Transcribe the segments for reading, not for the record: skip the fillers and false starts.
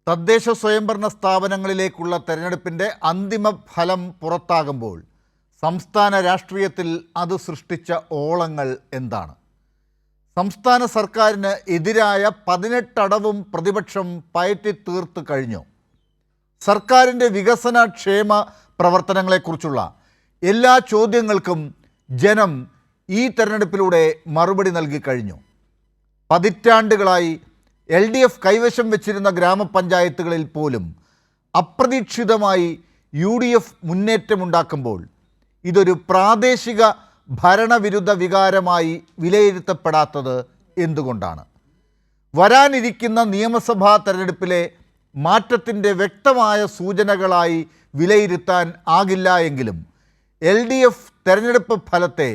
തദ്ദേശ സ്വയംഭരണ സ്ഥാപനങ്ങളിലേക്കുള്ള തെരഞ്ഞെടുപ്പിൻ്റെ അന്തിമ ഫലം പുറത്താകുമ്പോൾ സംസ്ഥാന രാഷ്ട്രീയത്തിൽ അത് സൃഷ്ടിച്ച ഓളങ്ങൾ എന്താണ്? സംസ്ഥാന സർക്കാരിന് എതിരായ 18 അടവും പ്രതിപക്ഷം പയറ്റി തീർത്ത് കഴിഞ്ഞു. സർക്കാരിൻ്റെ വികസന ക്ഷേമ പ്രവർത്തനങ്ങളെക്കുറിച്ചുള്ള എല്ലാ ചോദ്യങ്ങൾക്കും ജനം ഈ തെരഞ്ഞെടുപ്പിലൂടെ മറുപടി നൽകി കഴിഞ്ഞു. പതിറ്റാണ്ടുകളായി LDF കൈവശം വെച്ചിരുന്ന ഗ്രാമപഞ്ചായത്തുകളിൽ പോലും അപ്രതീക്ഷിതമായി UDF മുന്നേറ്റമുണ്ടാക്കുമ്പോൾ ഇതൊരു പ്രാദേശിക ഭരണവിരുദ്ധ വികാരമായി വിലയിരുത്തപ്പെടാത്തത് എന്തുകൊണ്ടാണ്? വരാനിരിക്കുന്ന നിയമസഭാ തെരഞ്ഞെടുപ്പിലെ മാറ്റത്തിൻ്റെ വ്യക്തമായ സൂചനകളായി വിലയിരുത്താൻ ആകില്ല എങ്കിലും LDF തെരഞ്ഞെടുപ്പ് ഫലത്തെ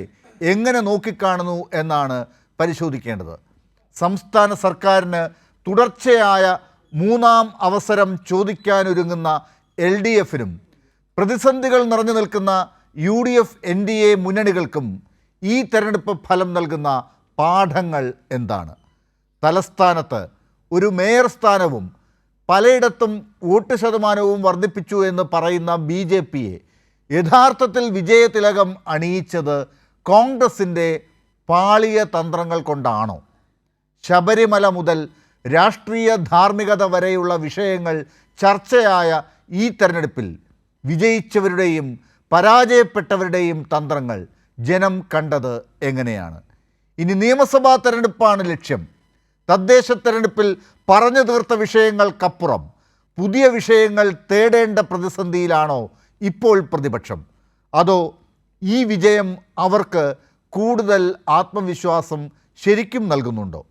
എങ്ങനെ നോക്കിക്കാണുന്നു എന്നാണ് പരിശോധിക്കേണ്ടത്. സംസ്ഥാന സർക്കാരിന് തുടർച്ചയായ 3ാം അവസരം ചോദിക്കാനൊരുങ്ങുന്ന LDFനും പ്രതിസന്ധികൾ നിറഞ്ഞു നിൽക്കുന്ന UDF NDA മുന്നണികൾക്കും ഈ തെരഞ്ഞെടുപ്പ് ഫലം നൽകുന്ന പാഠങ്ങൾ എന്താണ്? തലസ്ഥാനത്ത് ഒരു മേയർ സ്ഥാനവും പലയിടത്തും വോട്ട് ശതമാനവും വർദ്ധിപ്പിച്ചു എന്ന് പറയുന്ന BJPയെ യഥാർത്ഥത്തിൽ വിജയതിലകം അണിയിച്ചത് കോൺഗ്രസിൻ്റെ പാളിയ തന്ത്രങ്ങൾ കൊണ്ടാണോ? ശബരിമല മുതൽ രാഷ്ട്രീയ ധാർമ്മികത വരെയുള്ള വിഷയങ്ങൾ ചർച്ചയായ ഈ തെരഞ്ഞെടുപ്പിൽ വിജയിച്ചവരുടെയും പരാജയപ്പെട്ടവരുടെയും തന്ത്രങ്ങൾ ജനം കണ്ടത് എങ്ങനെയാണ്? ഇനി നിയമസഭാ തെരഞ്ഞെടുപ്പാണ് ലക്ഷ്യം. തദ്ദേശ തെരഞ്ഞെടുപ്പിൽ പറഞ്ഞു തീർത്ത വിഷയങ്ങൾക്കപ്പുറം പുതിയ വിഷയങ്ങൾ തേടേണ്ട പ്രതിസന്ധിയിലാണോ ഇപ്പോൾ പ്രതിപക്ഷം? അതോ ഈ വിജയം അവർക്ക് കൂടുതൽ ആത്മവിശ്വാസം ശരിക്കും നൽകുന്നുണ്ടോ?